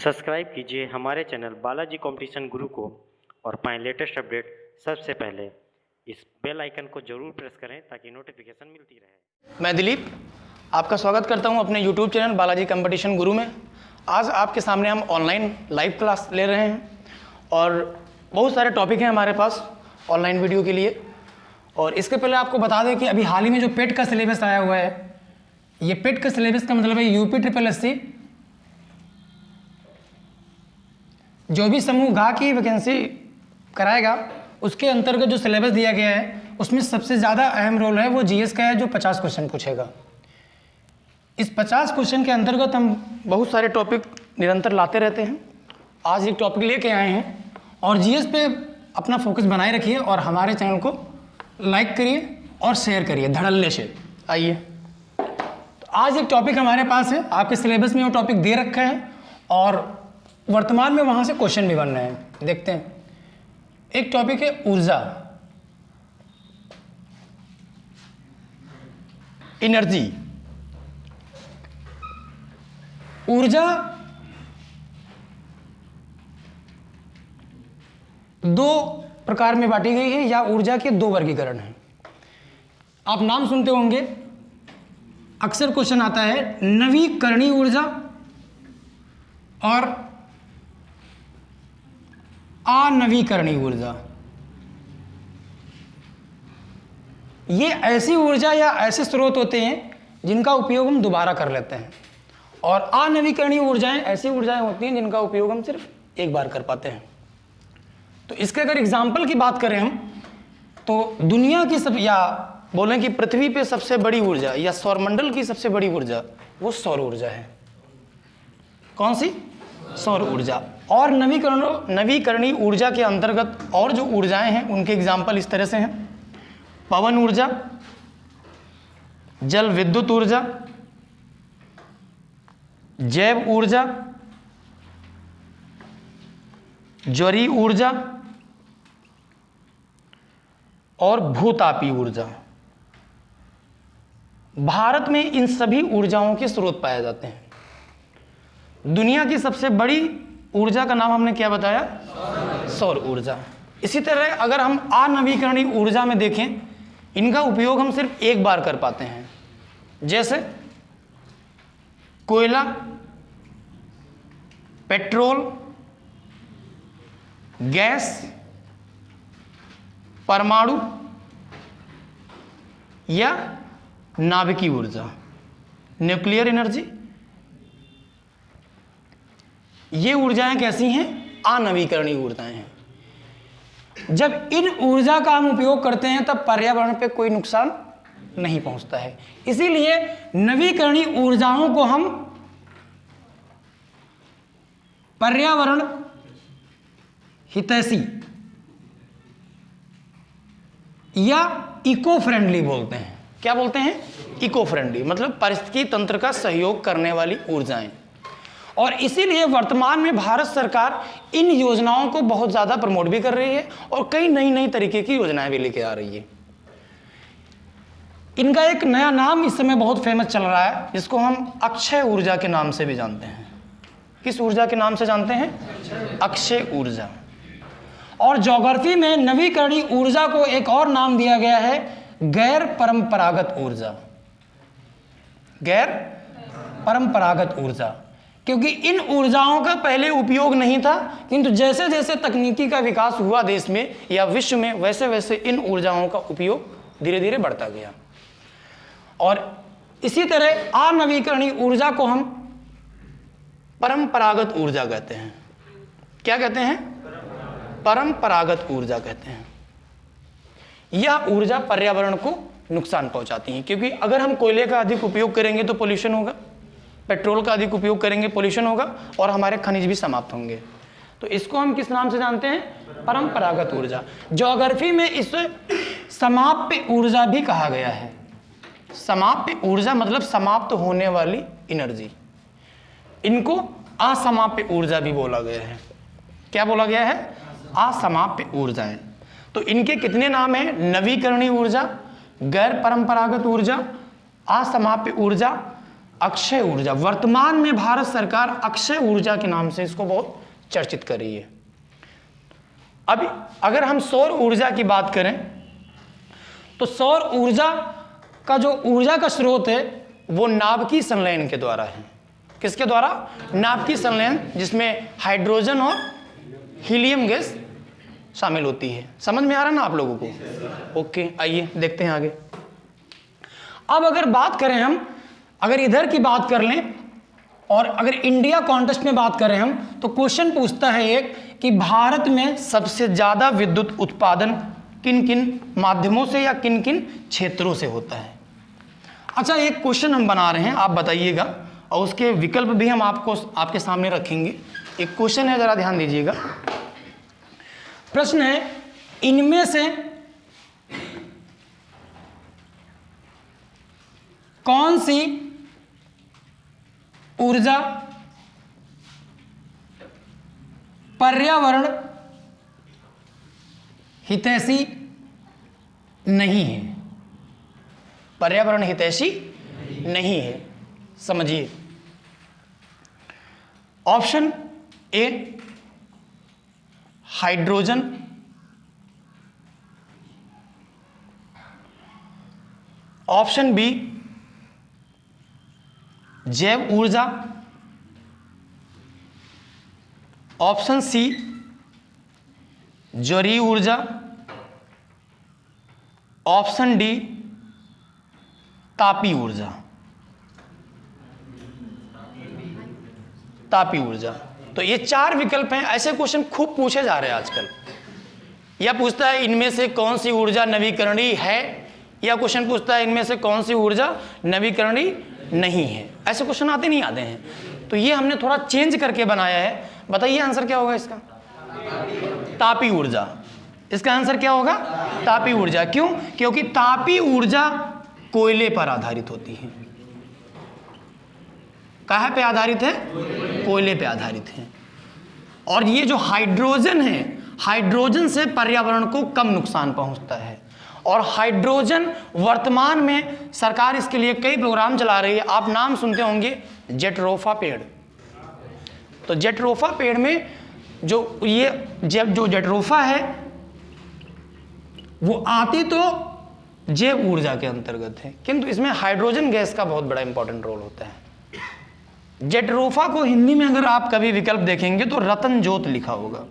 Subscribe कीजिए हमारे channel Balaji competition गुरु को और पाएं लेटेस्ट अपडेट सबसे पहले। इस बेल आइकन को जरूर प्रेस करें ताकि नोटिफिकेशन मिलती रहे। मैं दिलीप आपका स्वागत करता हूं अपने YouTube चैनल बालाजी कंपटीशन गुरु में। आज आपके सामने हम ऑनलाइन लाइव क्लास ले रहे हैं और बहुत सारे टॉपिक हैं हमारे पास ऑनलाइन वीडियो के लिए। और इसके पहले आपको बता दें कि अभी हाल ही में जो पेट का सिलेबस आया हुआ है, ये पेट का सिलेबस का मतलब है UPSSC जो भी समूह घ की वैकेंसी कराएगा उसके अंतर्गत जो सिलेबस दिया गया है उसमें सबसे ज़्यादा अहम रोल है वो जीएस का है, जो 50 क्वेश्चन पूछेगा। इस 50 क्वेश्चन के अंतर्गत हम बहुत सारे टॉपिक निरंतर लाते रहते हैं। आज एक टॉपिक लेके आए हैं और जीएस पे अपना फोकस बनाए रखिए और हमारे चैनल को लाइक करिए और शेयर करिए धड़ल्ले से। आइए, तो आज एक टॉपिक हमारे पास है, आपके सिलेबस में वो टॉपिक दे रखा है और वर्तमान में वहाँ से क्वेश्चन भी बन रहे हैं। देखते हैं, एक टॉपिक है ऊर्जा, एनर्जी। ऊर्जा दो प्रकार में बांटी गई है या ऊर्जा के दो वर्गीकरण हैं। आप नाम सुनते होंगे, अक्सर क्वेश्चन आता है नवीकरणीय ऊर्जा और अनवीकरणीय ऊर्जा। ये ऐसी ऊर्जा या ऐसे स्रोत होते हैं जिनका उपयोग हम दोबारा कर लेते हैं, और अनवीकरणीय ऊर्जाएं ऐसी ऊर्जाएं होती हैं जिनका उपयोग हम सिर्फ एक बार कर पाते हैं। तो इसके अगर एग्जाम्पल की बात करें हम, तो दुनिया की सब या बोलें कि पृथ्वी पे सबसे बड़ी ऊर्जा या सौरमंडल की सबसे बड़ी ऊर्जा वो सौर ऊर्जा है। कौन सी? सौर ऊर्जा। और नवीकरणीय ऊर्जा के अंतर्गत और जो ऊर्जाएं हैं उनके एग्जाम्पल इस तरह से हैं: पवन ऊर्जा, जल विद्युत ऊर्जा, जैव ऊर्जा, ज्वरीय ऊर्जा और भूतापीय ऊर्जा। भारत में इन सभी ऊर्जाओं के स्रोत पाए जाते हैं। दुनिया की सबसे बड़ी ऊर्जा का नाम हमने क्या बताया? सौर ऊर्जा। इसी तरह अगर हम अनवीकरणीय ऊर्जा में देखें, इनका उपयोग हम सिर्फ एक बार कर पाते हैं, जैसे कोयला, पेट्रोल, गैस, परमाणु या नाभिकीय ऊर्जा, न्यूक्लियर एनर्जी। ये ऊर्जाएं कैसी हैं? अनवीकरणीय ऊर्जाएं हैं। जब इन ऊर्जा का हम उपयोग करते हैं तब पर्यावरण पे कोई नुकसान नहीं पहुंचता है। इसीलिए नवीकरणीय ऊर्जाओं को हम पर्यावरण हितैषी या इको फ्रेंडली बोलते हैं। क्या बोलते हैं? इको फ्रेंडली, मतलब पारिस्थितिकी तंत्र का सहयोग करने वाली ऊर्जाएं। और इसीलिए वर्तमान में भारत सरकार इन योजनाओं को बहुत ज़्यादा प्रमोट भी कर रही है और कई नई नई तरीके की योजनाएं भी लेके आ रही है। इनका एक नया नाम इस समय बहुत फेमस चल रहा है, जिसको हम अक्षय ऊर्जा के नाम से भी जानते हैं। किस ऊर्जा के नाम से जानते हैं? अक्षय ऊर्जा। और ज्योग्राफी में नवीकरणीय ऊर्जा को एक और नाम दिया गया है गैर परंपरागत ऊर्जा। गैर परंपरागत ऊर्जा, क्योंकि इन ऊर्जाओं का पहले उपयोग नहीं था, किंतु जैसे जैसे तकनीकी का विकास हुआ देश में या विश्व में, वैसे वैसे इन ऊर्जाओं का उपयोग धीरे धीरे बढ़ता गया। और इसी तरह अनवीकरणीय ऊर्जा को हम परंपरागत ऊर्जा कहते हैं। क्या कहते हैं? परंपरागत ऊर्जा कहते हैं। यह ऊर्जा पर्यावरण को नुकसान पहुंचाती है, क्योंकि अगर हम कोयले का अधिक उपयोग करेंगे तो पोल्यूशन होगा, पेट्रोल का अधिक उपयोग करेंगे पोल्यूशन होगा और हमारे खनिज भी समाप्त होंगे। तो इसको हम किस नाम से जानते हैं? परंपरागत ऊर्जा। ज्योग्राफी में इसे समाप्य ऊर्जा भी कहा गया है। समाप्य ऊर्जा मतलब समाप्त होने वाली एनर्जी। इनको असमाप्य ऊर्जा भी बोला गया है। क्या बोला गया है? असमाप्य ऊर्जाएं। तो इनके कितने नाम हैं? नवीकरणीय ऊर्जा, गैर परंपरागत ऊर्जा, असमाप्य ऊर्जा, अक्षय ऊर्जा, वर्तमान में भारत सरकार अक्षय ऊर्जा के नाम से इसको बहुत चर्चित कर रही है। अब अगर हम सौर ऊर्जा की बात करें तो सौर ऊर्जा का जो ऊर्जा का स्रोत है वो नाभिकीय संलयन के द्वारा है। किसके द्वारा? नाभिकीय संलयन, जिसमें हाइड्रोजन और हीलियम गैस शामिल होती है। समझ में आ रहा ना आप लोगों को? ओके, आइए देखते हैं आगे। अब अगर बात करें हम, अगर इधर की बात कर लें और अगर इंडिया कॉन्टेक्स्ट में बात करें हम, तो क्वेश्चन पूछता है एक कि भारत में सबसे ज्यादा विद्युत उत्पादन किन किन माध्यमों से या किन किन क्षेत्रों से होता है। अच्छा, एक क्वेश्चन हम बना रहे हैं, आप बताइएगा, और उसके विकल्प भी हम आपके सामने रखेंगे। एक क्वेश्चन है, जरा ध्यान दीजिएगा। प्रश्न है, इनमें से कौन सी ऊर्जा पर्यावरण हितैषी नहीं है? पर्यावरण हितैषी नहीं है, समझिए। Option A hydrogen, option B जैव ऊर्जा, ऑप्शन सी ज्वरीय ऊर्जा, ऑप्शन डी तापीय ऊर्जा। तापीय ऊर्जा। तो ये 4 विकल्प हैं। ऐसे क्वेश्चन खूब पूछे जा रहे हैं आजकल। या पूछता है इनमें से कौन सी ऊर्जा नवीकरणीय है, या क्वेश्चन पूछता है इनमें से कौन सी ऊर्जा नवीकरणीय नहीं है। ऐसे क्वेश्चन आते नहीं आते हैं। तो ये हमने थोड़ा चेंज करके बनाया है। बताइए आंसर क्या होगा इसका? तापीय ऊर्जा। इसका आंसर क्या होगा? तापीय ऊर्जा। क्यों? क्योंकि तापीय ऊर्जा कोयले पर आधारित होती है। कहाँ पे आधारित है? कोयले पे आधारित है। और ये जो हाइड्रोजन है, हाइड्रोजन से पर्यावरण को कम नुकसान पहुंचता है। और हाइड्रोजन वर्तमान में सरकार इसके लिए कई प्रोग्राम चला रही है। आप नाम सुनते होंगे जेट्रोफा पेड़। तो जेट्रोफा पेड़ में जो जेट्रोफा है वो आती तो जैव ऊर्जा के अंतर्गत है, किंतु इसमें हाइड्रोजन गैस का बहुत बड़ा इंपॉर्टेंट रोल होता है। जेट्रोफा को हिंदी में अगर आप कभी विकल्प देखेंगे तो रतन ज्योत लिखा होगा।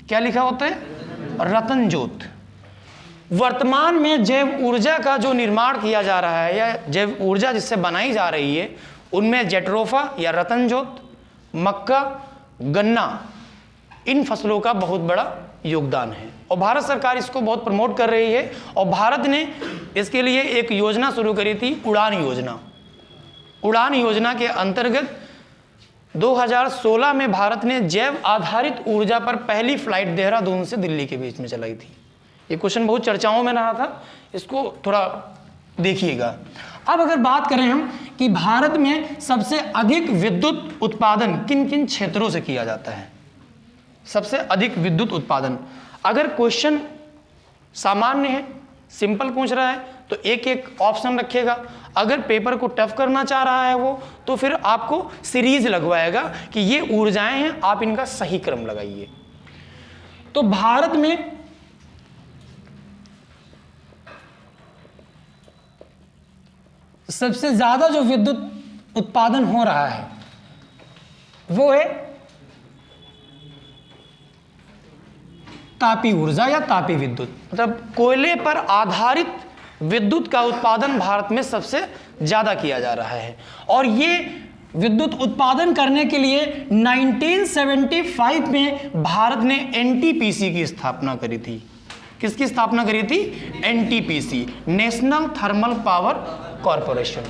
क्या लिखा होता है? रतन ज्योत। वर्तमान में जैव ऊर्जा का जो निर्माण किया जा रहा है या जैव ऊर्जा जिससे बनाई जा रही है, उनमें जेट्रोफा या रतन ज्योत, मक्का, गन्ना, इन फसलों का बहुत बड़ा योगदान है। और भारत सरकार इसको बहुत प्रमोट कर रही है। और भारत ने इसके लिए एक योजना शुरू करी थी, उड़ान योजना। उड़ान योजना के अंतर्गत 2016 में भारत ने जैव आधारित ऊर्जा पर पहली फ्लाइट देहरादून से दिल्ली के बीच में चलाई थी। ये क्वेश्चन बहुत चर्चाओं में रहा था, इसको थोड़ा देखिएगा। अब अगर बात करें हम कि भारत में सबसे अधिक विद्युत उत्पादन किन किन क्षेत्रों से किया जाता है, सबसे अधिक विद्युत उत्पादन। अगर क्वेश्चन सामान्य है, सिंपल पूछ रहा है, तो एक एक ऑप्शन रखेगा। अगर पेपर को टफ करना चाह रहा है वो, तो फिर आपको सीरीज लगवाएगा कि ये ऊर्जाएं हैं, आप इनका सही क्रम लगाइए। तो भारत में सबसे ज्यादा जो विद्युत उत्पादन हो रहा है वो है तापीय ऊर्जा या तापीय विद्युत। मतलब कोयले पर आधारित विद्युत का उत्पादन भारत में सबसे ज्यादा किया जा रहा है। और ये विद्युत उत्पादन करने के लिए 1975 में भारत ने एनटीपीसी की स्थापना करी थी। किसकी स्थापना करी थी? NTPC, national thermal power corporation.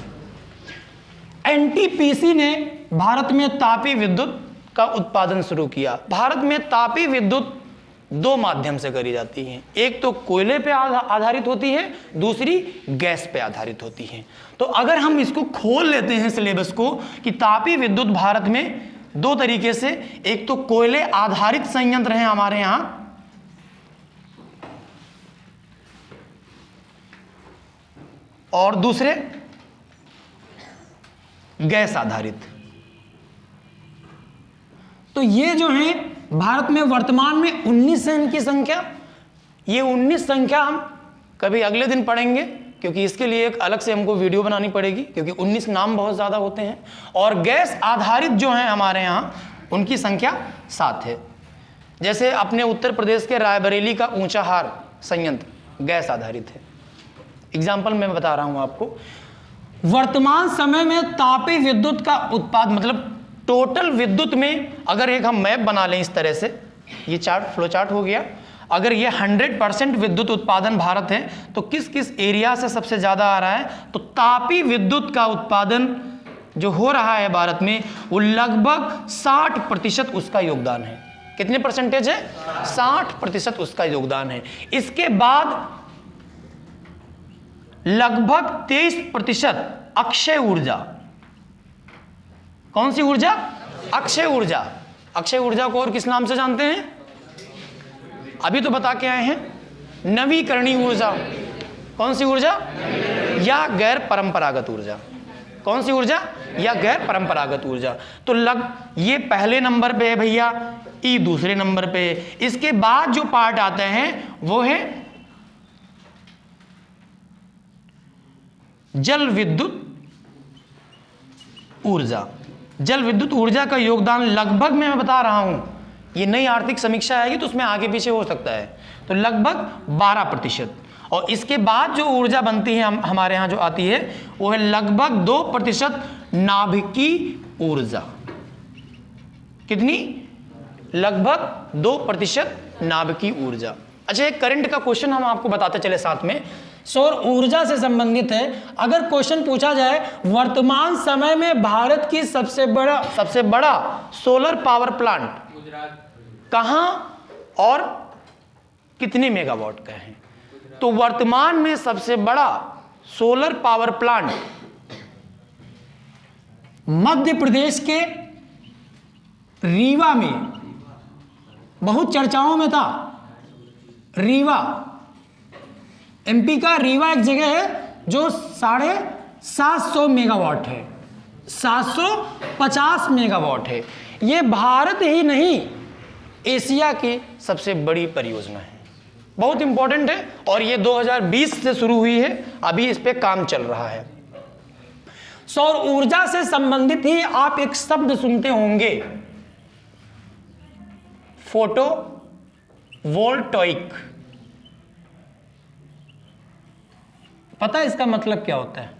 NTPC ने भारत में तापीय विद्युत का उत्पादन शुरू किया। भारत में तापीय विद्युत 2 माध्यम से करी जाती है। एक तो कोयले पे आधारित होती है, दूसरी गैस पे आधारित होती है। तो अगर हम इसको खोल लेते हैं सिलेबस को कि तापीय विद्युत भारत में 2 तरीके से, एक तो कोयले आधारित संयंत्र हैं हमारे यहां, और दूसरे गैस आधारित। तो ये जो है भारत में वर्तमान में 19 है इनकी संख्या। ये 19 संख्या हम कभी अगले दिन पढ़ेंगे, क्योंकि इसके लिए एक अलग से हमको वीडियो बनानी पड़ेगी, क्योंकि 19 नाम बहुत ज़्यादा होते हैं। और गैस आधारित जो हैं हमारे यहाँ, उनकी संख्या 7 है। जैसे अपने उत्तर प्रदेश के रायबरेली का ऊंचाहार संयंत्र गैस आधारित है। एग्जाम्पल मैं बता रहा हूँ आपको। वर्तमान समय में तापीय विद्युत का उत्पाद, मतलब टोटल विद्युत में अगर एक हम मैप बना लें इस तरह से, ये चार्ट फ्लो चार्ट हो गया। अगर ये 100% विद्युत उत्पादन भारत है तो किस किस एरिया से सबसे ज़्यादा आ रहा है, तो तापीय विद्युत का उत्पादन जो हो रहा है भारत में वो लगभग 60% उसका योगदान है। कितने परसेंटेज है? 60% उसका योगदान है। इसके बाद लगभग 23% अक्षय ऊर्जा। कौन सी ऊर्जा? अक्षय ऊर्जा। अक्षय ऊर्जा को और किस नाम से जानते हैं? अभी तो बता के आए हैं, नवीकरणीय ऊर्जा। कौन सी ऊर्जा? या गैर परंपरागत ऊर्जा। कौन सी ऊर्जा? या गैर परंपरागत ऊर्जा। तो ये पहले नंबर पे है भैया, ई दूसरे नंबर पे है। इसके बाद जो पार्ट आते हैं वो है जल विद्युत ऊर्जा। जल विद्युत ऊर्जा का योगदान लगभग मैं बता रहा हूं, ये नई आर्थिक समीक्षा आएगी तो उसमें आगे पीछे हो सकता है, तो लगभग 12%। और इसके बाद जो ऊर्जा बनती है हमारे यहां जो आती है वो है लगभग 2% नाभिकीय ऊर्जा। कितनी? लगभग 2% नाभिकीय ऊर्जा। अच्छा, एक करंट का क्वेश्चन हम आपको बताते चले साथ में, सौर ऊर्जा से संबंधित है। अगर क्वेश्चन पूछा जाए वर्तमान समय में भारत की सबसे बड़ा सोलर पावर प्लांट कहां और कितने मेगावाट का है, तो वर्तमान में सबसे बड़ा solar power plant Madhya Pradesh के रीवा में, बहुत चर्चाओं में था। रीवा, एमपी का रीवा एक जगह है जो 750 मेगावाट है, 750 मेगावाट है। यह भारत ही नहीं एशिया की सबसे बड़ी परियोजना है, बहुत इंपॉर्टेंट है। और ये 2020 से शुरू हुई है, अभी इस पे काम चल रहा है। सौर ऊर्जा से संबंधित ही आप एक शब्द सुनते होंगे, फोटो वोल्टाइक। पता है इसका मतलब क्या होता है?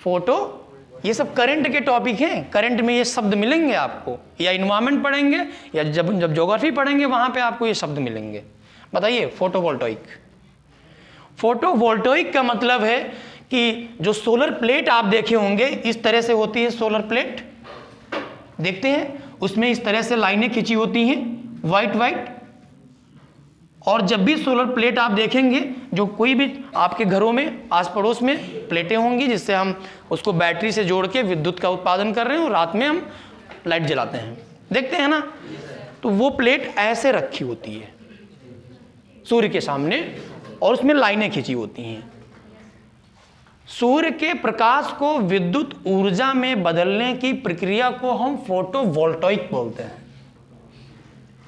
फोटो, ये सब करंट के टॉपिक हैं, करंट में ये शब्द मिलेंगे आपको, या इन्वायरमेंट पढ़ेंगे या जब ज्योग्राफी पढ़ेंगे वहां पे आपको ये शब्द मिलेंगे। बताइए, फोटोवोल्टाइक। फोटोवोल्टाइक का मतलब है कि जो सोलर प्लेट आप देखे होंगे इस तरह से होती है, सोलर प्लेट देखते हैं, उसमें इस तरह से लाइनें खिंची होती हैं वाइट। और जब भी सोलर प्लेट आप देखेंगे, जो कोई भी आपके घरों में आस पड़ोस में प्लेटें होंगी जिससे हम उसको बैटरी से जोड़ के विद्युत का उत्पादन कर रहे हैं और रात में हम लाइट जलाते हैं, देखते हैं ना, तो वो प्लेट ऐसे रखी होती है सूर्य के सामने और उसमें लाइनें खिंची होती हैं। सूर्य के प्रकाश को विद्युत ऊर्जा में बदलने की प्रक्रिया को हम फोटोवोल्टाइक बोलते हैं।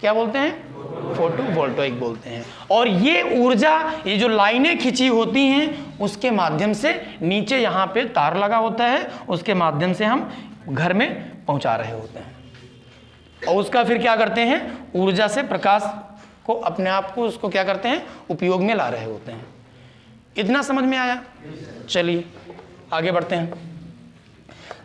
क्या बोलते हैं? फोटोवोल्टाइक बोलते हैं। और ये ऊर्जा, ये जो लाइनें खिंची होती हैं उसके माध्यम से नीचे यहाँ पे तार लगा होता है, उसके माध्यम से हम घर में पहुंचा रहे होते हैं और उसका फिर क्या करते हैं, ऊर्जा से प्रकाश को अपने आप को उसको क्या करते हैं, उपयोग में ला रहे होते हैं। इतना समझ में आया? चलिए आगे बढ़ते हैं।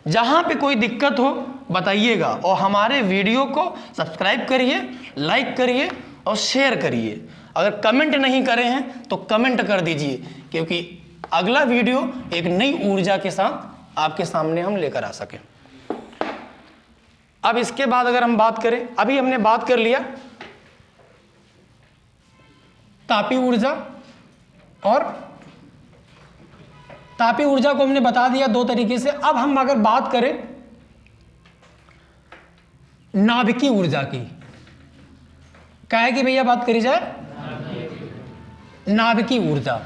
जहां पे कोई दिक्कत हो बताइएगा और हमारे वीडियो को सब्सक्राइब करिए, लाइक करिए और शेयर करिए। अगर कमेंट नहीं करे हैं तो कमेंट कर दीजिए, क्योंकि अगला वीडियो एक नई ऊर्जा के साथ आपके सामने हम लेकर आ सकें। अब इसके बाद अगर हम बात करें, अभी हमने बात कर लिया तापीय ऊर्जा, और तापीय ऊर्जा को हमने बता दिया दो तरीके से। अब हम अगर बात करें नाभिकीय ऊर्जा की, क्या है कि भैया बात करी जाए नाभिकीय ऊर्जा।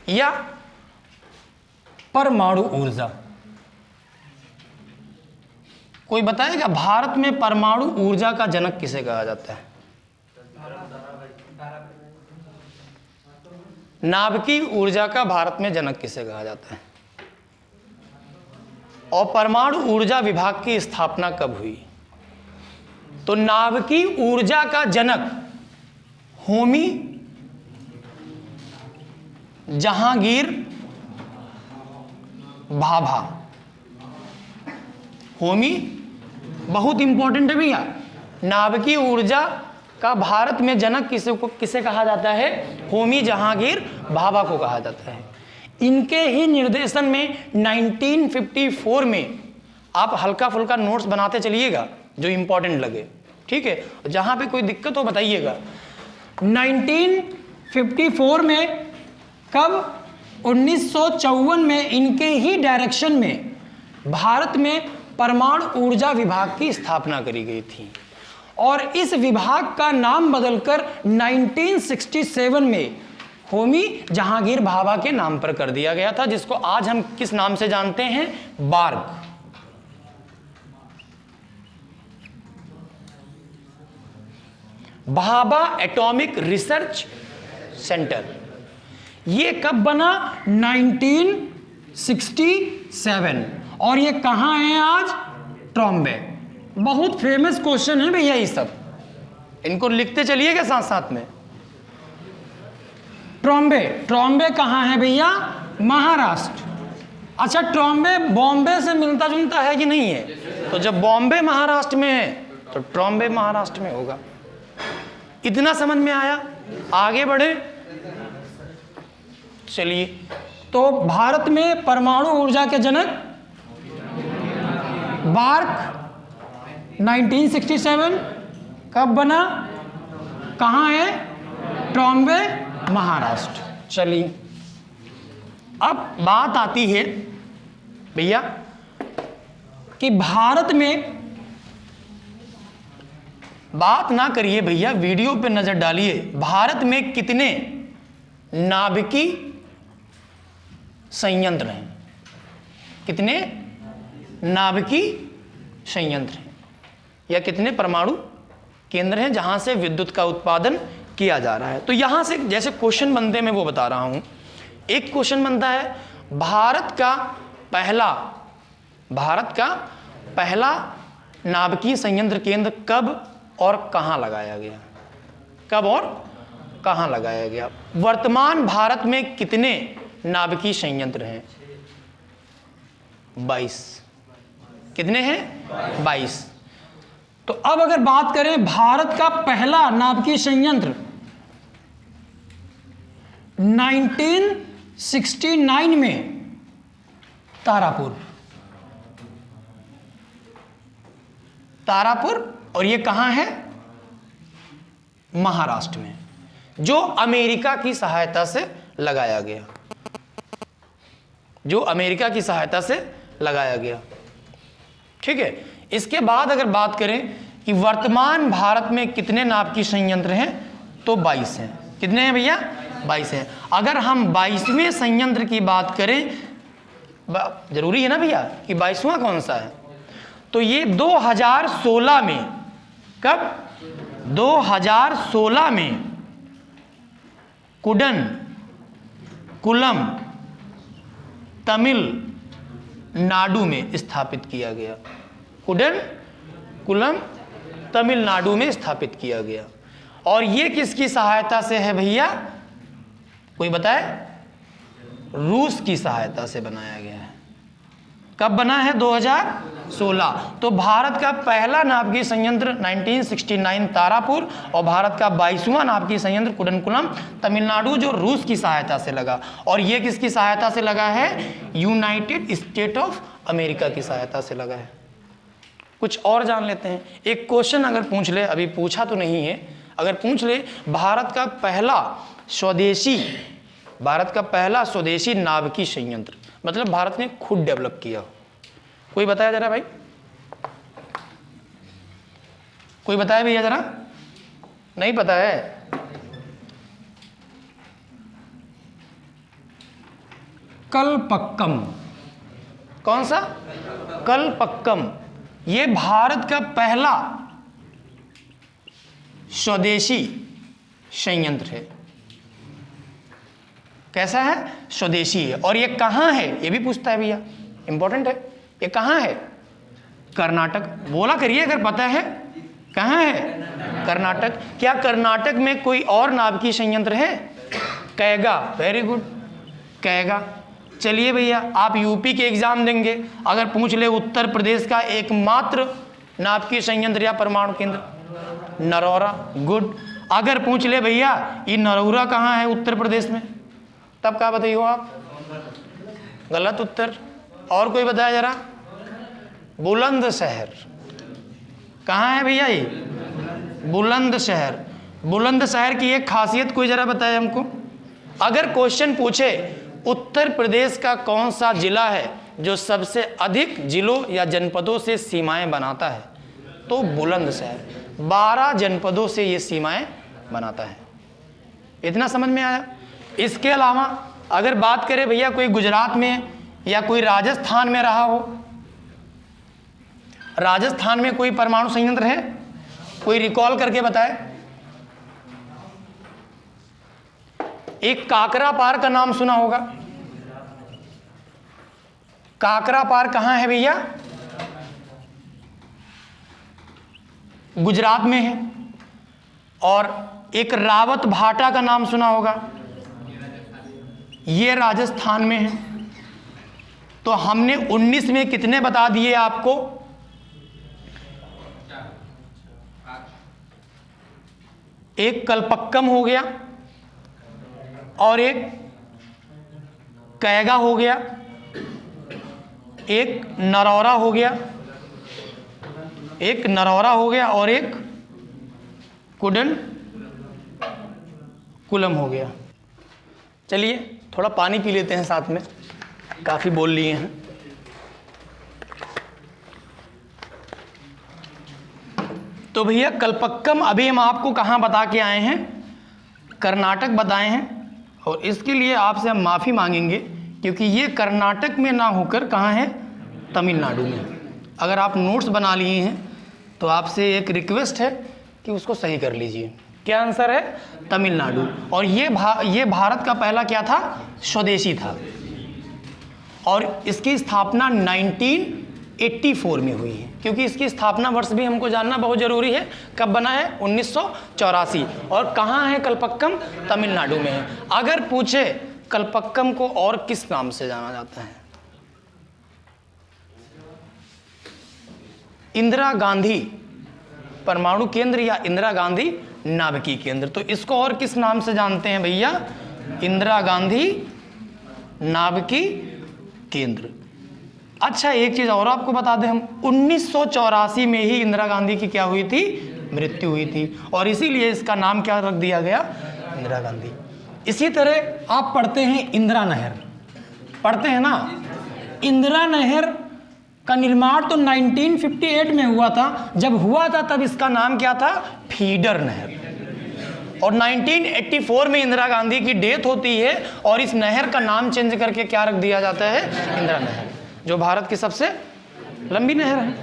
या परमाणु ऊर्जा? कोई बताएगा भारत में परमाणु ऊर्जा का जनक किसे कहा जाता है? नाभिकीय ऊर्जा का भारत में जनक किसे कहा जाता है? और परमाणु ऊर्जा विभाग की स्थापना कब हुई? तो नाभिकीय ऊर्जा का जनक होमी जहांगीर भाभा। होमी बहुत इंपॉर्टेंट है भैया। नाभिकीय ऊर्जा का भारत में जनक किसे कहा जाता है? होमी जहांगीर भाभा को कहा जाता है। इनके ही निर्देशन में 1954 में, आप हल्का फुल्का नोट्स बनाते चलिएगा जो इंपॉर्टेंट लगे, ठीक है, जहां पे कोई दिक्कत हो बताइएगा। 1954 में, कब? 1954 में इनके ही डायरेक्शन में भारत में परमाणु ऊर्जा विभाग की स्थापना करी गई थी और इस विभाग का नाम बदलकर 1967 में होमी जहांगीर भाभा के नाम पर कर दिया गया था, जिसको आज हम किस नाम से जानते हैं? BARC. Bhabha atomic research centre. ये कब बना? 1967। और ये कहां है आज? ट्रॉम्बे। बहुत फेमस क्वेश्चन है भैया ये सब, इनको लिखते चलिएगा साथ साथ में। ट्रॉम्बे, ट्रॉम्बे कहां है भैया? महाराष्ट्र। अच्छा, ट्रॉम्बे बॉम्बे से मिलता जुलता है कि नहीं है? तो जब बॉम्बे महाराष्ट्र में है तो ट्रॉम्बे महाराष्ट्र में होगा। इतना समझ में आया? आगे बढ़े चलिए। तो भारत में परमाणु ऊर्जा के जनक बार्ग 1967। कब बना? कहां है? ट्रॉम्बे महाराष्ट्र। चलिए, अब बात आती है भैया कि भारत में, बात ना करिए भैया, वीडियो पे नजर डालिए। भारत में कितने नाभिकीय संयंत्र हैं? कितने नाभिकीय संयंत्र हैं या कितने परमाणु केंद्र हैं जहां से विद्युत का उत्पादन किया जा रहा है? तो यहां से जैसे क्वेश्चन बनते मैं वो बता रहा हूं। एक क्वेश्चन बनता है, भारत का पहला नाभिकीय संयंत्र केंद्र कब और कहां लगाया गया? कब और कहां लगाया गया? वर्तमान भारत में कितने नाभिकीय संयंत्र हैं? 22। कितने हैं? 22। तो अब अगर बात करें भारत का पहला नाभिकीय संयंत्र 1969 में तारापुर, और ये कहां है? महाराष्ट्र में, जो अमेरिका की सहायता से लगाया गया, जो अमेरिका की सहायता से लगाया गया, ठीक है। इसके बाद अगर बात करें कि वर्तमान भारत में कितने नाभिकीय संयंत्र हैं, तो 22 हैं। कितने हैं भैया? 22 हैं। अगर हम 22वें संयंत्र की बात करें, जरूरी है ना भैया कि 22वां कौन सा है? तो ये 2016 में, कब? 2016 में कुडनकुलम तमिलनाडु में स्थापित किया गया। कुडनकुलम तमिलनाडु में स्थापित किया गया। और ये किसकी सहायता से है भैया? कोई बताए? रूस की सहायता से बनाया गया है। कब बना है? 2016। तो भारत का पहला नाभिकीय संयंत्र 1969 तारापुर और भारत का 22वां नाभिकीय संयंत्र कुडनकुलम तमिलनाडु, जो रूस की सहायता से लगा। और ये किसकी सहायता से लगा है? यूनाइटेड स्टेट ऑफ अमेरिका की सहायता से लगा है। कुछ और जान लेते हैं। एक क्वेश्चन अगर पूछ ले, अभी पूछा तो नहीं है, अगर पूछ ले, भारत का पहला स्वदेशी नाभिकीय संयंत्र, मतलब भारत ने खुद डेवलप किया, कोई बताया जरा भाई? कोई बताया भैया जरा? नहीं पता है? कलपक्कम। कौन सा? कलपक्कम। ये भारत का पहला स्वदेशी संयंत्र है। कैसा है? स्वदेशी है। और ये कहाँ है ये भी पूछता है भैया, इंपॉर्टेंट है। ये कहाँ है? कर्नाटक। बोला करिए अगर पता है। कहाँ है? कर्नाटक। क्या कर्नाटक में कोई और नाभिकीय संयंत्र है? कैगा। Very good, Kaiga. चलिए भैया, आप यूपी के एग्जाम देंगे, अगर पूछ ले उत्तर प्रदेश का एकमात्र नाभिकीय संयंत्र या परमाणु केंद्र, नरौरा। गुड। अगर पूछ ले भैया ये नरौरा कहाँ है उत्तर प्रदेश में, तब क्या बताइए आप? गलत उत्तर। और कोई बताया जरा? बुलंदशहर। कहाँ है भैया ये? बुलंदशहर। बुलंदशहर की एक खासियत कोई जरा बताए हमको। अगर क्वेश्चन पूछे उत्तर प्रदेश का कौन सा जिला है जो सबसे अधिक जिलों या जनपदों से सीमाएं बनाता है, तो बुलंदशहर 12 जनपदों से ये सीमाएं बनाता है। इतना समझ में आया? इसके अलावा अगर बात करें भैया कोई गुजरात में या कोई राजस्थान में रहा हो, राजस्थान में कोई परमाणु संयंत्र है? कोई रिकॉल करके बताए। एक काकरा पार का नाम सुना होगा। काकरा पार कहां है भैया? गुजरात में है। और एक रावत भाटा का नाम सुना होगा, ये राजस्थान में है। तो हमने 19 में कितने बता दिए आपको? एक कलपक्कम हो गया और एक कैगा हो गया, एक नरौरा हो गया, एक नरौरा हो गया और एक कुलम हो गया। चलिए थोड़ा पानी पी लेते हैं साथ में, काफ़ी बोल लिए हैं। तो भैया कलपक्कम अभी हम आपको कहाँ बता के आए हैं? कर्नाटक बताए हैं। और इसके लिए आपसे हम माफ़ी मांगेंगे क्योंकि ये कर्नाटक में ना होकर कहाँ है? तमिलनाडु में। अगर आप नोट्स बना लिए हैं तो आपसे एक रिक्वेस्ट है कि उसको सही कर लीजिए। क्या आंसर है? तमिलनाडु। और ये भारत का पहला क्या था? स्वदेशी था। और इसकी स्थापना 1984 में हुई है, क्योंकि इसकी स्थापना वर्ष भी हमको जानना बहुत ज़रूरी है। कब बना है? 1984। और कहाँ है कलपक्कम? तमिलनाडु में है। अगर पूछे कलपक्कम को और किस नाम से जाना जाता है? इंदिरा गांधी परमाणु केंद्र या इंदिरा गांधी नाभिकीय केंद्र। तो इसको और किस नाम से जानते हैं भैया? इंदिरा गांधी नाभिकीय केंद्र। अच्छा एक चीज और आपको बता दें हम, 1984 में ही इंदिरा गांधी की क्या हुई थी? मृत्यु हुई थी। और इसीलिए इसका नाम क्या रख दिया गया? इंदिरा गांधी। इसी तरह आप पढ़ते हैं इंदिरा नहर, पढ़ते हैं ना? इंदिरा नहर का निर्माण तो 1958 में हुआ था। जब हुआ था तब इसका नाम क्या था? फीडर नहर। और 1984 में इंदिरा गांधी की डेथ होती है और इस नहर का नाम चेंज करके क्या रख दिया जाता है? इंदिरा नहर, जो भारत की सबसे लंबी नहर है।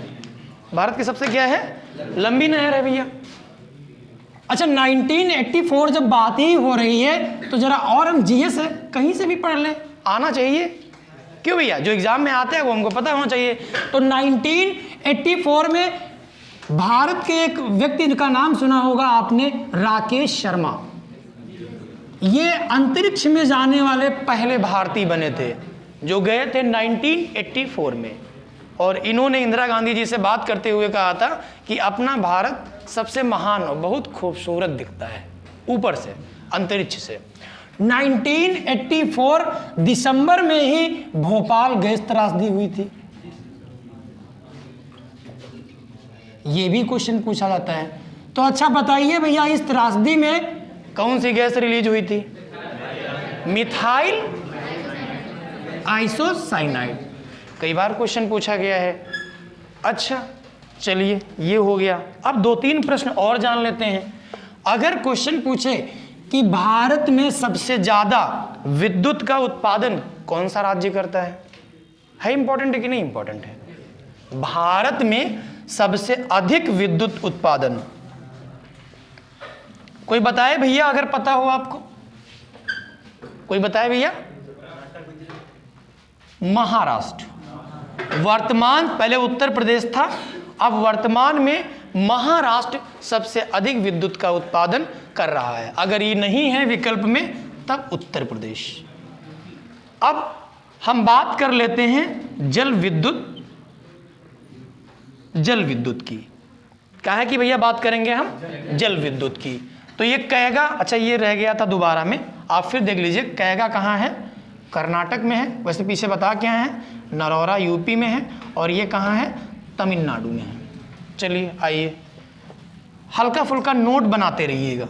भारत की सबसे क्या है? लंबी नहर है भैया। अच्छा 1984 जब बात ही हो रही है तो जरा और हम जीएस है कहीं से भी पढ़ लें, आना चाहिए। क्यों भैया? जो एग्जाम में आते हैं वो हमको पता होना चाहिए। तो 1984 में भारत के एक व्यक्ति का नाम सुना होगा आपने, राकेश शर्मा। ये अंतरिक्ष में जाने वाले पहले भारतीय बने थे जो गए थे 1984 में। और इन्होंने इंदिरा गांधी जी से बात करते हुए कहा था कि अपना भारत सबसे महान और बहुत खूबसूरत दिखता है ऊपर से, अंतरिक्ष से। 1984 दिसंबर में ही भोपाल गैस त्रासदी हुई थी। ये भी क्वेश्चन पूछा जाता है। तो अच्छा बताइए भैया, इस त्रासदी में कौन सी गैस रिलीज हुई थी? Methyl isocyanide. कई बार क्वेश्चन पूछा गया है। अच्छा चलिए ये हो गया। अब 2-3 प्रश्न और जान लेते हैं। अगर क्वेश्चन पूछे कि भारत में सबसे ज्यादा विद्युत का उत्पादन कौन सा राज्य करता है इंपॉर्टेंट है कि नहीं इंपॉर्टेंट है? भारत में सबसे अधिक विद्युत उत्पादन, कोई बताए भैया अगर पता हो आपको, कोई बताए भैया? महाराष्ट्र। वर्तमान, पहले उत्तर प्रदेश था, अब वर्तमान में महाराष्ट्र सबसे अधिक विद्युत का उत्पादन कर रहा है। अगर ये नहीं है विकल्प में तब उत्तर प्रदेश। अब हम बात कर लेते हैं जल विद्युत की। क्या है कि भैया बात करेंगे हम जल विद्युत की। तो ये कैगा, अच्छा ये रह गया था दोबारा में, आप फिर देख लीजिए कैगा कहाँ है? कर्नाटक में है, वैसे पीछे बता क्या है, नरौरा यूपी में है, और ये कहाँ है? तमिलनाडु में है। चलिए आइए, हल्का फुल्का नोट बनाते रहिएगा,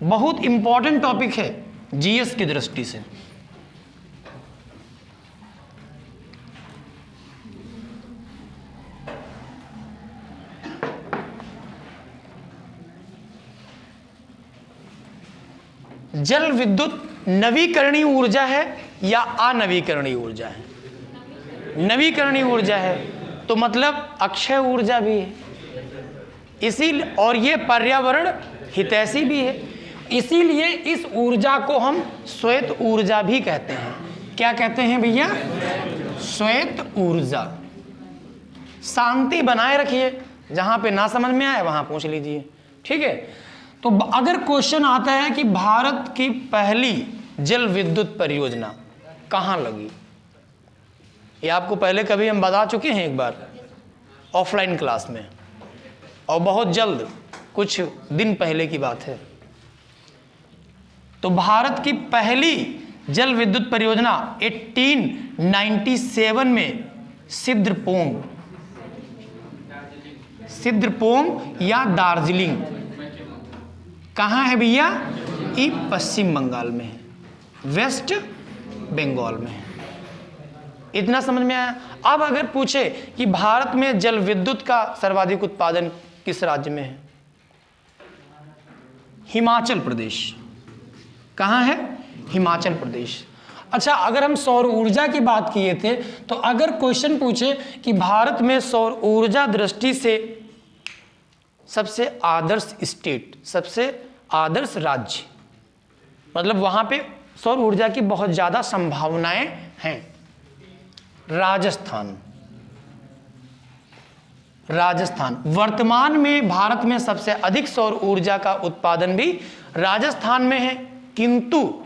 बहुत इंपॉर्टेंट टॉपिक है जीएस की दृष्टि से। जल विद्युत नवीकरणीय ऊर्जा है या अनवीकरणीय ऊर्जा है? नवीकरणीय ऊर्जा है, तो मतलब अक्षय ऊर्जा भी है, इसी और ये पर्यावरण हितैषी भी है, इसीलिए इस ऊर्जा को हम श्वेत ऊर्जा भी कहते हैं। क्या कहते हैं भैया? श्वेत ऊर्जा। शांति बनाए रखिए, जहां पे ना समझ में आए वहां पूछ लीजिए, ठीक है? तो अगर क्वेश्चन आता है कि भारत की पहली जल विद्युत परियोजना कहां लगी, ये आपको पहले कभी हम बता चुके हैं एक बार ऑफलाइन क्लास में, और बहुत जल्द कुछ दिन पहले की बात है। तो भारत की पहली जल विद्युत परियोजना 1897 में सिद्रपोंग या दार्जिलिंग, कहाँ है भैया? ये पश्चिम बंगाल में है, वेस्ट बंगाल में है। इतना समझ में आया? अब अगर पूछे कि भारत में जल विद्युत का सर्वाधिक उत्पादन किस राज्य में है? हिमाचल प्रदेश। कहाँ है? हिमाचल प्रदेश। अच्छा, अगर हम सौर ऊर्जा की बात किए थे, तो अगर क्वेश्चन पूछे कि भारत में सौर ऊर्जा दृष्टि से सबसे आदर्श स्टेट, सबसे आदर्श राज्य, मतलब वहां पे सौर ऊर्जा की बहुत ज्यादा संभावनाएं हैं, राजस्थान। वर्तमान में भारत में सबसे अधिक सौर ऊर्जा का उत्पादन भी राजस्थान में है, किंतु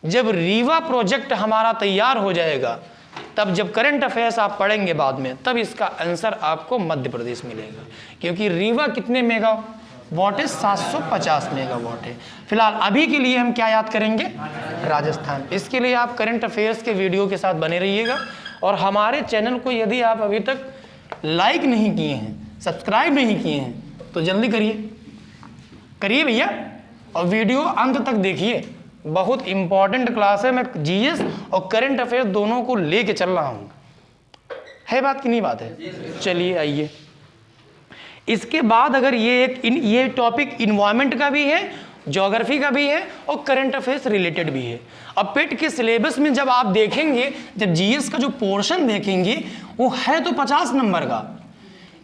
जब रीवा प्रोजेक्ट हमारा तैयार हो जाएगा, तब जब करंट अफेयर्स आप पढ़ेंगे बाद में, तब इसका आंसर आपको मध्य प्रदेश मिलेगा, क्योंकि रीवा कितने मेगावाट है? 750 मेगावाट है। फिलहाल अभी के लिए हम क्या याद करेंगे? राजस्थान। इसके लिए आप करंट अफेयर्स के वीडियो के साथ बने रहिएगा, और हमारे चैनल को यदि आप अभी तक लाइक नहीं किए हैं, सब्सक्राइब नहीं किए हैं, तो जल्दी करिए भैया, और वीडियो अंत तक देखिए। बहुत इंपॉर्टेंट क्लास है, मैं जीएस और करंट अफेयर दोनों को लेके चल रहा हूं। है बात कि नहीं बात है? चलिए आइए, इसके बाद अगर ये टॉपिक इन्वायरमेंट का भी है, ज्योग्राफी का भी है, और करंट अफेयर्स रिलेटेड भी है। अब पेट के सिलेबस में जब आप देखेंगे, जब जीएस का जो पोर्शन देखेंगे, वो है तो 50 नंबर का,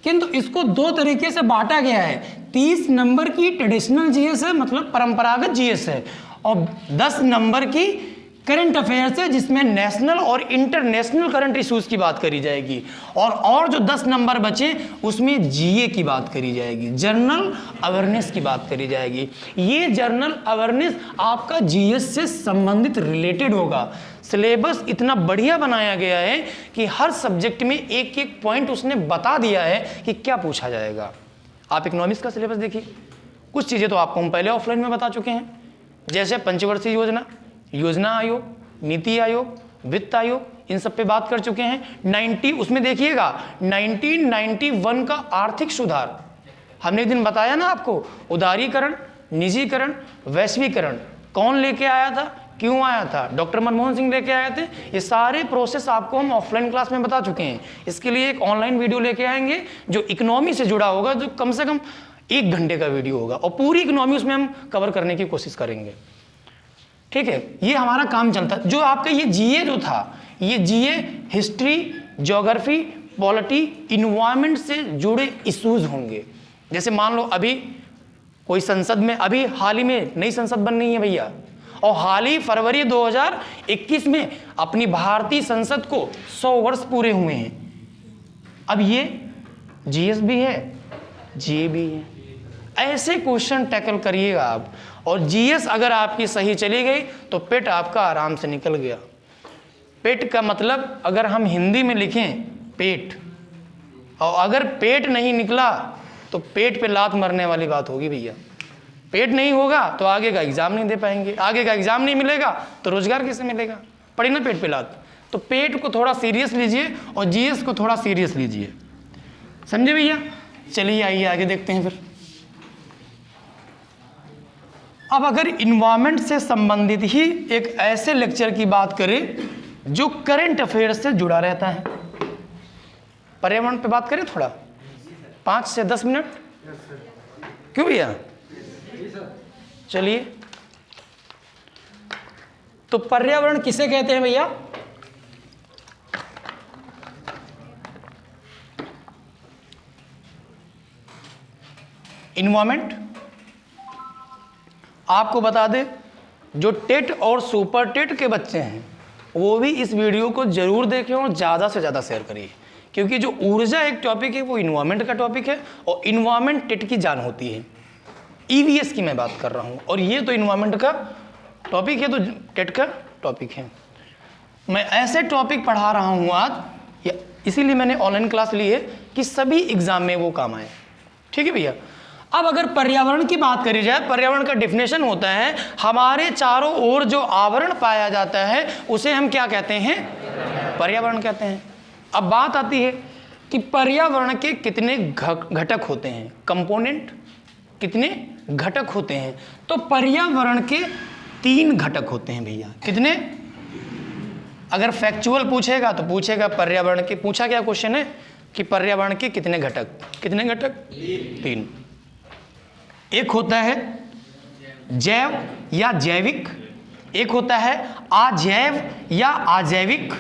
किंतु इसको दो तरीके से बांटा गया है। 30 नंबर की ट्रेडिशनल जीएस है, मतलब परंपरागत जीएस है, और 10 नंबर की करंट अफेयर्स है, जिसमें नेशनल और इंटरनेशनल करंट इश्यूज की बात करी जाएगी, और जो 10 नंबर बचे उसमें जीए की बात करी जाएगी, जनरल अवेयरनेस की बात करी जाएगी। ये जनरल अवेयरनेस आपका जीएस से संबंधित रिलेटेड होगा। सिलेबस इतना बढ़िया बनाया गया है कि हर सब्जेक्ट में एक एक पॉइंट उसने बता दिया है कि क्या पूछा जाएगा। आप इकोनॉमिक्स का सिलेबस देखिए, कुछ चीज़ें तो आपको हम पहले ऑफलाइन में बता चुके हैं, जैसे पंचवर्षीय योजना, योजना आयोग, नीति आयोग, वित्त आयोग, इन सब पे बात कर चुके हैं। उसमें देखिएगा 1991 का आर्थिक सुधार, हमने एक दिन बताया ना आपको, उदारीकरण, निजीकरण, वैश्वीकरण कौन लेके आया था, क्यों आया था? डॉक्टर मनमोहन सिंह लेके आए थे। ये सारे प्रोसेस आपको हम ऑफलाइन क्लास में बता चुके हैं। इसके लिए एक ऑनलाइन वीडियो लेके आएंगे जो इकोनॉमी से जुड़ा होगा, जो कम से कम 1 घंटे का वीडियो होगा, और पूरी इकोनॉमी उसमें हम कवर करने की कोशिश करेंगे, ठीक है, ये हमारा काम चलता। जो आपका ये जीए जो था, ये जीए हिस्ट्री, ज्योग्राफी, पॉलिटी, इन्वायरमेंट से जुड़े इश्यूज होंगे। जैसे मान लो अभी कोई संसद में, अभी हाल ही में नई संसद बन रही है भैया, और हाल ही फरवरी 2021 में अपनी भारतीय संसद को 100 वर्ष पूरे हुए हैं। अब ये जीएस भी है, जीए भी है। ऐसे क्वेश्चन टैकल करिएगा आप, और जीएस अगर आपकी सही चली गई तो पेट आपका आराम से निकल गया। पेट का मतलब अगर हम हिंदी में लिखें पेट, और अगर पेट नहीं निकला तो पेट पे लात मरने वाली बात होगी भैया। पेट नहीं होगा तो आगे का एग्जाम नहीं दे पाएंगे, आगे का एग्जाम नहीं मिलेगा तो रोजगार कैसे मिलेगा, पड़ी ना पेट पे लात। तो पेट को थोड़ा सीरियस लीजिए और जीएस को थोड़ा सीरियस लीजिए, समझे भैया। चलिए आइए आगे देखते हैं फिर। अब अगर इन्वायरमेंट से संबंधित ही एक ऐसे लेक्चर की बात करें जो करंट अफेयर्स से जुड़ा रहता है, पर्यावरण पे बात करें थोड़ा 5 से 10 मिनट, क्यों भैया? चलिए, तो पर्यावरण किसे कहते हैं भैया? इन्वायरमेंट। आपको बता दें, जो टेट और सुपर टेट के बच्चे हैं वो भी इस वीडियो को जरूर देखें और ज़्यादा से ज़्यादा शेयर करिए, क्योंकि जो ऊर्जा एक टॉपिक है वो इन्वायरमेंट का टॉपिक है, और इन्वायरमेंट टेट की जान होती है। ईवीएस की मैं बात कर रहा हूँ, और ये तो इन्वायरमेंट का टॉपिक है, तो टेट का टॉपिक है। मैं ऐसे टॉपिक पढ़ा रहा हूँ आज, इसीलिए मैंने ऑनलाइन क्लास ली है कि सभी एग्जाम में वो काम आए। ठीक है भैया। अब अगर पर्यावरण की बात करी जाए, पर्यावरण का डिफिनेशन होता है हमारे चारों ओर जो आवरण पाया जाता है उसे हम क्या कहते हैं? पर्यावरण कहते हैं। अब बात आती है कि पर्यावरण के कितने घटक होते हैं, कंपोनेंट, कितने घटक होते हैं। तो पर्यावरण के 3 घटक होते हैं भैया। कितने? अगर फैक्चुअल पूछेगा तो पूछेगा पर्यावरण के, पूछा क्या क्वेश्चन है कि पर्यावरण के कितने घटक? कितने घटक? 3। एक होता है जैव या जैविक, एक होता है अजैव या अजैविक,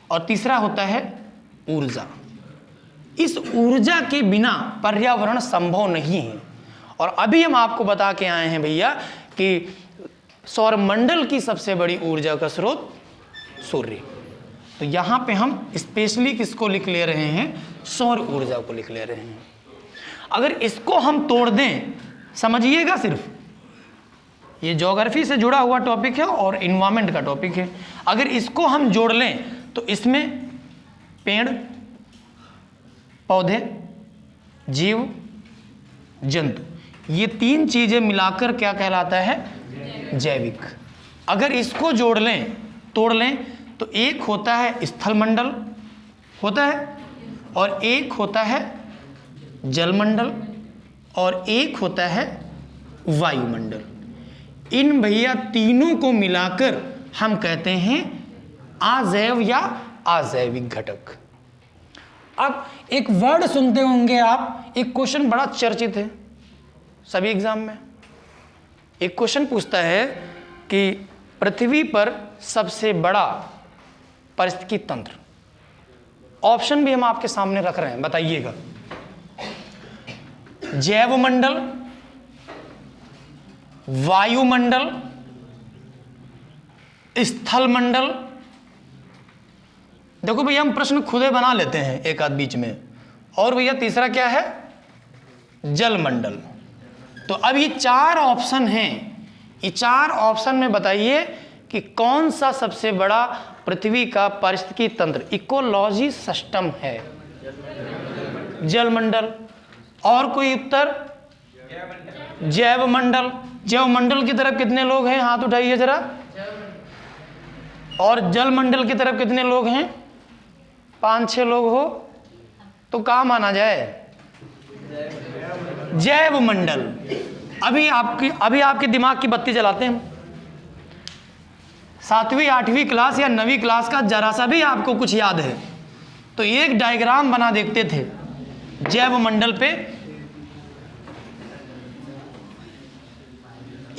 और तीसरा होता है ऊर्जा। इस ऊर्जा के बिना पर्यावरण संभव नहीं है। और अभी हम आपको बता के आए हैं भैया कि सौरमंडल की सबसे बड़ी ऊर्जा का स्रोत सूर्य। तो यहां पे हम स्पेशली किसको लिख ले रहे हैं? सौर ऊर्जा को लिख ले रहे हैं। अगर इसको हम तोड़ दें, समझिएगा, सिर्फ ये ज्योग्राफी से जुड़ा हुआ टॉपिक है और इन्वायरमेंट का टॉपिक है। अगर इसको हम जोड़ लें तो इसमें पेड़, पौधे, जीव, जंतु, ये 3 चीजें मिलाकर क्या कहलाता है? जैविक। अगर इसको जोड़ लें, तोड़ लें, तो एक होता है स्थलमंडल होता है, और एक होता है जलमंडल, और एक होता है वायुमंडल। इन भैया तीनों को मिलाकर हम कहते हैं अजैव या अजैविक घटक। अब एक वर्ड सुनते होंगे आप, एक क्वेश्चन बड़ा चर्चित है सभी एग्जाम में। एक क्वेश्चन पूछता है कि पृथ्वी पर सबसे बड़ा पारिस्थितिकी तंत्र, ऑप्शन भी हम आपके सामने रख रहे हैं, बताइएगा। जैवमंडल, वायुमंडल, स्थलमंडल। देखो भैया, हम प्रश्न खुदे बना लेते हैं एक आध बीच में। और भैया तीसरा क्या है? जलमंडल। तो अब ये 4 ऑप्शन हैं, ये 4 ऑप्शन में बताइए कि कौन सा सबसे बड़ा पृथ्वी का पारिस्थितिकी तंत्र, इकोलॉजी सिस्टम है? जलमंडल। और कोई उत्तर? जैवमंडल। जैवमंडल की तरफ कितने लोग हैं? हाथ उठाइए जरा। और जलमंडल की तरफ कितने लोग हैं? 5-6 लोग हो तो कहाँ माना जाए? जैवमंडल। अभी आपके दिमाग की बत्ती जलाते हैं। 7वीं 8वीं क्लास या 9वीं क्लास का जरा सा भी आपको कुछ याद है तो एक डायग्राम बना देखते थे जैवमंडल पे।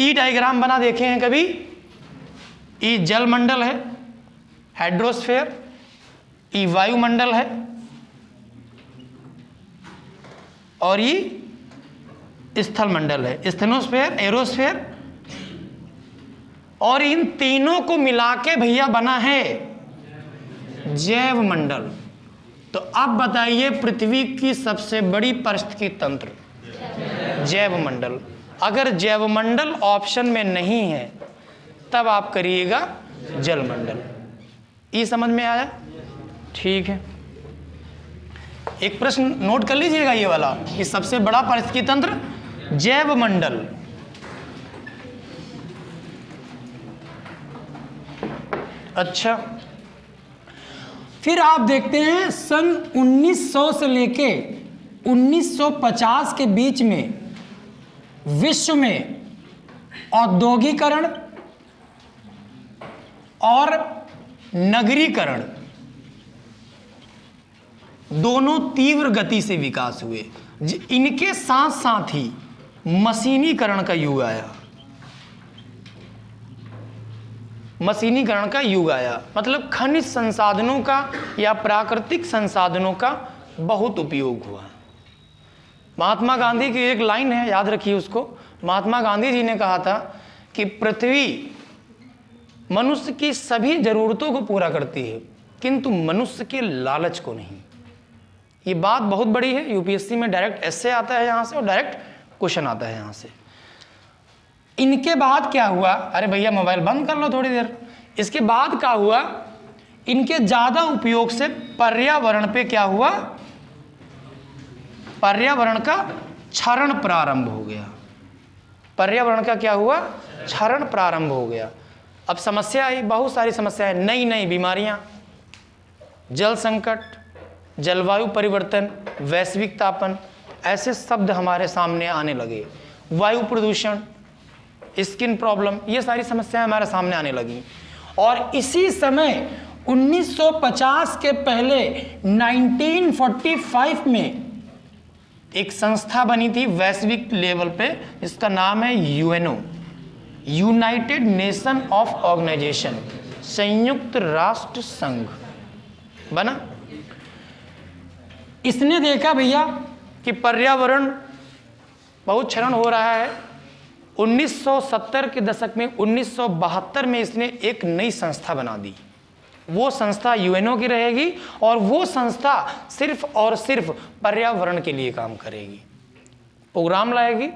ई डायग्राम बना देखे हैं कभी? ई जल मंडल है, हाइड्रोस्फीयर, ई वायुमंडल है, और ये स्थल मंडल है, स्थेनोस्फीयर, एरोस्फीयर, और इन तीनों को मिला के भैया बना है जैव मंडल। तो अब बताइए पृथ्वी की सबसे बड़ी पारिस्थितिकी तंत्र जैव मंडल। अगर जैव मंडल ऑप्शन में नहीं है तब आप करिएगा जल मंडल। ये समझ में आया? ठीक है, एक प्रश्न नोट कर लीजिएगा ये वाला कि सबसे बड़ा पारिस्थितिकी तंत्र जैव मंडल। अच्छा, फिर आप देखते हैं सन 1900 से लेके 1950 के बीच में विश्व में औद्योगिकरण और नगरीकरण दोनों तीव्र गति से विकास हुए। इनके साथ साथ ही मशीनीकरण का युग आया। मशीनीकरण का युग आया मतलब खनिज संसाधनों का या प्राकृतिक संसाधनों का बहुत उपयोग हुआ। महात्मा गांधी की एक लाइन है, याद रखिए उसको। महात्मा गांधी जी ने कहा था कि पृथ्वी मनुष्य की सभी जरूरतों को पूरा करती है किंतु मनुष्य के लालच को नहीं। ये बात बहुत बड़ी है, यूपीएससी में डायरेक्ट ऐसे आता है यहाँ से और डायरेक्ट क्वेश्चन आता है यहाँ से। इनके बाद क्या हुआ? अरे भैया मोबाइल बंद कर लो थोड़ी देर। इसके बाद क्या हुआ? इनके ज्यादा उपयोग से पर्यावरण पे क्या हुआ? पर्यावरण का क्षरण प्रारंभ हो गया। पर्यावरण का क्या हुआ? क्षरण प्रारंभ हो गया। अब समस्या आई, बहुत सारी समस्याएं, नई नई बीमारियां, जल संकट, जलवायु परिवर्तन, वैश्विक तापन, ऐसे शब्द हमारे सामने आने लगे। वायु प्रदूषण, स्किन प्रॉब्लम, ये सारी समस्याएं हमारे सामने आने लगी। और इसी समय 1950 के पहले 1945 में एक संस्था बनी थी वैश्विक लेवल पे, इसका नाम है UNO, united nation of organization, संयुक्त राष्ट्र संघ बना। इसने देखा भैया कि पर्यावरण बहुत क्षरण हो रहा है। 1970 के दशक में 1972 में इसने एक नई संस्था बना दी। वो संस्था यूएनओ की रहेगी और वो संस्था सिर्फ और सिर्फ पर्यावरण के लिए काम करेगी, प्रोग्राम लाएगी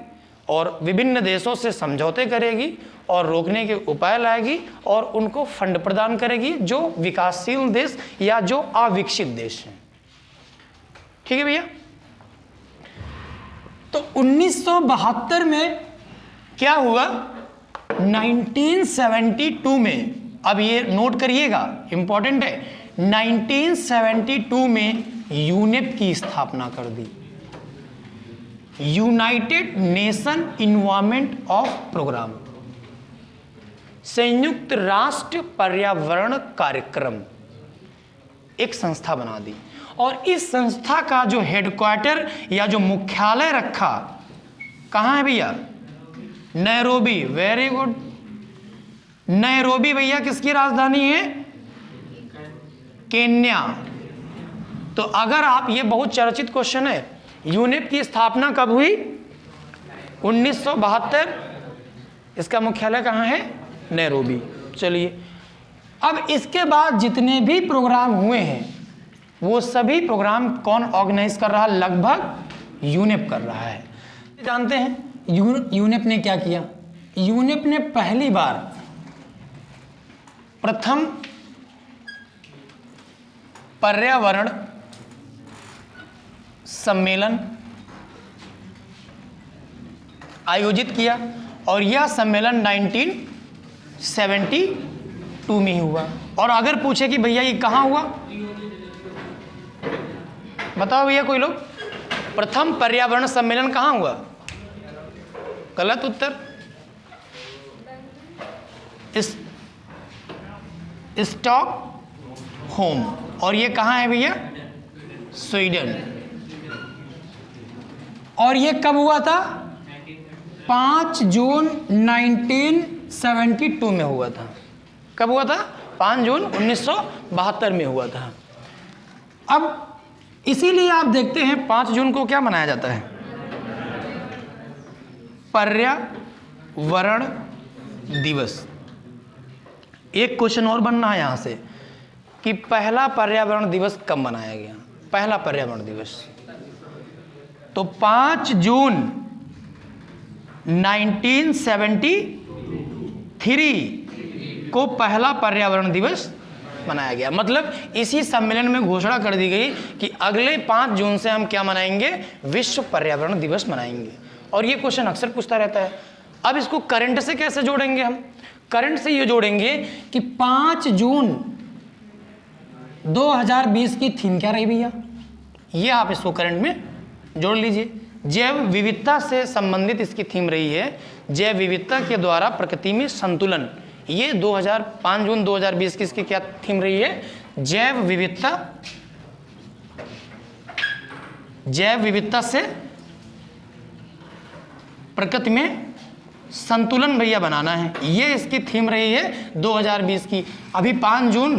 और विभिन्न देशों से समझौते करेगी और रोकने के उपाय लाएगी और उनको फंड प्रदान करेगी जो विकासशील देश या जो अविकसित देश हैं। ठीक है भैया। तो 1972 में क्या हुआ? 1972 में, अब ये नोट करिएगा, इंपॉर्टेंट है, 1972 में यूनेप की स्थापना कर दी, united nation environment of programme, संयुक्त राष्ट्र पर्यावरण कार्यक्रम, एक संस्था बना दी। और इस संस्था का जो हेडक्वार्टर या जो मुख्यालय रखा कहां है भैया? नैरोबी। Very good. नैरोबी भैया किसकी राजधानी है? केन्या। तो अगर आप, ये बहुत चर्चित क्वेश्चन है, यूनेप की स्थापना कब हुई? 1972। इसका मुख्यालय कहां है? नैरोबी। चलिए, अब इसके बाद जितने भी प्रोग्राम हुए हैं वो सभी प्रोग्राम कौन ऑर्गेनाइज कर रहा है? लगभग यूनेप कर रहा है। जानते हैं यूनेप ने क्या किया? यूनेप ने पहली बार प्रथम पर्यावरण सम्मेलन आयोजित किया और यह सम्मेलन 1972 में हुआ। और अगर पूछे कि भैया ये कहाँ हुआ, बताओ भैया कोई लोग, प्रथम पर्यावरण सम्मेलन कहाँ हुआ? गलत उत्तर, स्टॉकहोम। और ये कहाँ है भैया? स्वीडन। और ये कब हुआ था? 5 जून 1972 में हुआ था। कब हुआ था? 5 जून 1972 में हुआ था। अब इसीलिए आप देखते हैं 5 जून को क्या मनाया जाता है? पर्यावरण दिवस। एक क्वेश्चन और बनना है यहां से कि पहला पर्यावरण दिवस कब मनाया गया? पहला पर्यावरण दिवस तो 5 जून 1973 को पहला पर्यावरण दिवस मनाया गया। मतलब इसी सम्मेलन में घोषणा कर दी गई कि अगले 5 जून से हम क्या मनाएंगे? विश्व पर्यावरण दिवस मनाएंगे। और ये क्वेश्चन अक्सर पूछता रहता है। अब इसको करंट से कैसे जोड़ेंगे हम? करंट से ये जोड़ेंगे कि 5 जून 2020 की थीम क्या रही भैया? ये आप इसको करंट में जोड़ लीजिए। जैव विविधता से संबंधित इसकी थीम रही है, जैव विविधता के द्वारा प्रकृति में संतुलन। ये 5 जून 2020 की इसकी क्या थीम रही है? जैव विविधता से प्रकृति में संतुलन भैया बनाना है। ये इसकी थीम रही है 2020 की। अभी 5 जून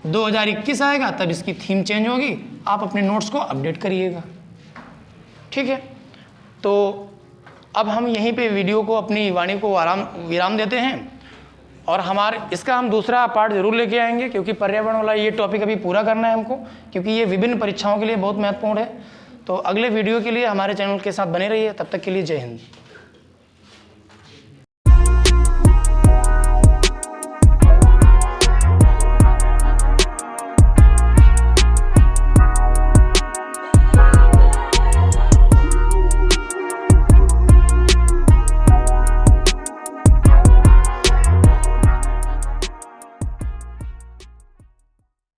2021 आएगा तब इसकी थीम चेंज होगी। आप अपने नोट्स को अपडेट करिएगा, ठीक है। तो अब हम यहीं पे वीडियो को, अपनी वाणी को विराम देते हैं और इसका हम दूसरा पार्ट जरूर लेके आएंगे, क्योंकि पर्यावरण वाला ये टॉपिक अभी पूरा करना है हमको, क्योंकि ये विभिन्न परीक्षाओं के लिए बहुत महत्वपूर्ण है। तो अगले वीडियो के लिए हमारे चैनल के साथ बने रहिए। तब तक के लिए जय हिंद।